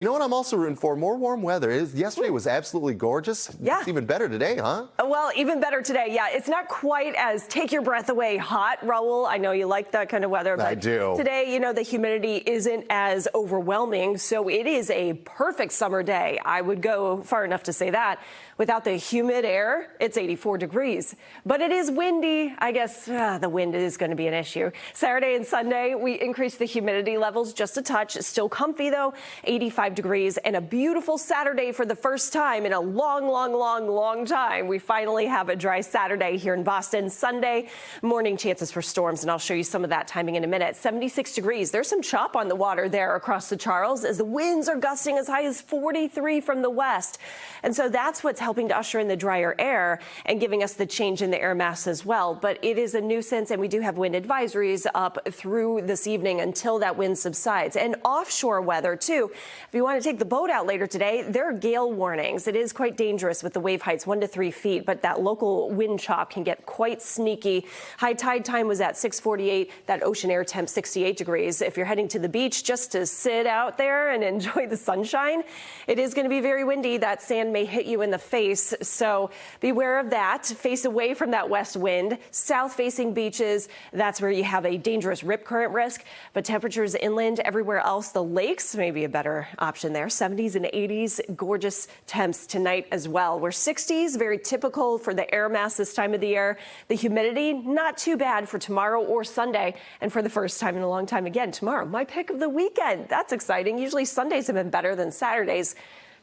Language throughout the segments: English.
You know what I'm also rooting for? More warm weather. Yesterday was absolutely gorgeous. Yeah. It's even better today, huh? Well, even better today. Yeah, it's not quite as take your breath away hot, Raul. I know you like that kind of weather. But I do. Today, the humidity isn't as overwhelming, so it is a perfect summer day. I would go far enough to say that. Without the humid air, it's 84 degrees. But it is windy. I guess the wind is going to be an issue. Saturday and Sunday, we increase the humidity levels just a touch. It's still comfy, though, 85 degrees, and a beautiful Saturday for the first time in a long time. We finally have a dry Saturday here in Boston. Sunday, morning chances for storms, and I'll show you some of that timing in a minute. 76 degrees. There's some chop on the water there across the Charles as the winds are gusting as high as 43 from the west. And so that's what's helping to usher in the drier air and giving us the change in the air mass as well. But it is a nuisance, and we do have wind advisories up through this evening until that wind subsides. And offshore weather, too. If you want to take the boat out later today, there are gale warnings. It is quite dangerous with the wave heights 1 to 3 feet, but that local wind chop can get quite sneaky. High tide time was at 6:48. That ocean air temp 68 degrees. If you're heading to the beach just to sit out there and enjoy the sunshine, it is going to be very windy. That sand may hit you in the face, so beware of that. Face away from that west wind. South-facing beaches, that's where you have a dangerous rip current risk, but temperatures inland everywhere else, the lakes may be a better option there. 70s and 80s, gorgeous temps tonight as well. We're 60s, very typical for the air mass this time of the year. The humidity, not too bad for tomorrow or Sunday, and for the first time in a long time again, tomorrow, my pick of the weekend. That's exciting. Usually Sundays have been better than Saturdays.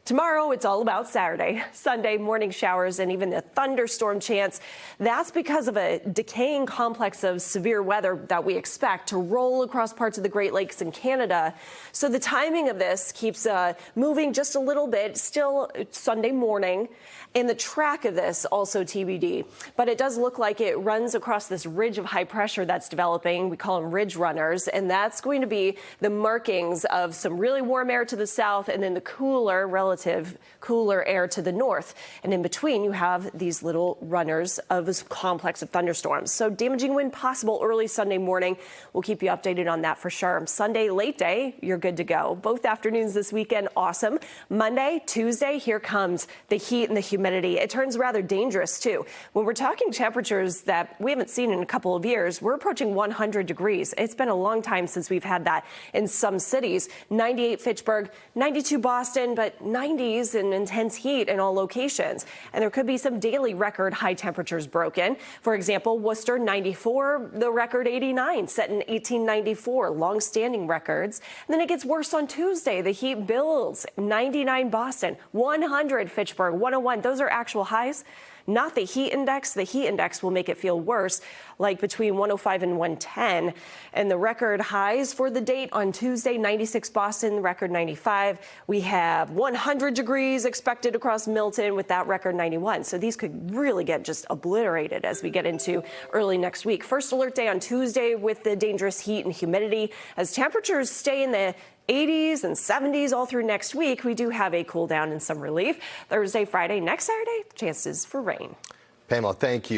Tomorrow, it's all about Saturday. Sunday, morning showers and even a thunderstorm chance. That's because of a decaying complex of severe weather that we expect to roll across parts of the Great Lakes and Canada. So the timing of this keeps moving just a little bit, still Sunday morning. And the track of this also TBD. But it does look like it runs across this ridge of high pressure that's developing. We call them ridge runners. And that's going to be the markings of some really warm air to the south and then the relative cooler air to the north. And in between, you have these little runners of this complex of thunderstorms. So damaging wind possible early Sunday morning. We'll keep you updated on that for sure. Sunday, late day, you're good to go. Both afternoons this weekend, awesome. Monday, Tuesday, here comes the heat and the humidity. It turns rather dangerous, too. When we're talking temperatures that we haven't seen in a couple of years, we're approaching 100 degrees. It's been a long time since we've had that in some cities. 98 Fitchburg, 92 Boston, but 90s and intense heat in all locations. And there could be some daily record high temperatures broken. For example, Worcester 94, the record 89 set in 1894, long-standing records. And then it gets worse on Tuesday. The heat builds. 99 Boston, 100 Fitchburg, 101. Those are actual highs, not the heat index. The heat index will make it feel worse, like between 105 and 110. And the record highs for the date on Tuesday, 96 Boston, record 95. We have 100 degrees expected across Milton with that record 91. So these could really get just obliterated as we get into early next week. First alert day on Tuesday with the dangerous heat and humidity. As temperatures stay in the 80s and 70s all through next week, we do have a cool down and some relief. Thursday, Friday, next Saturday, chances for rain. Pamela, thank you.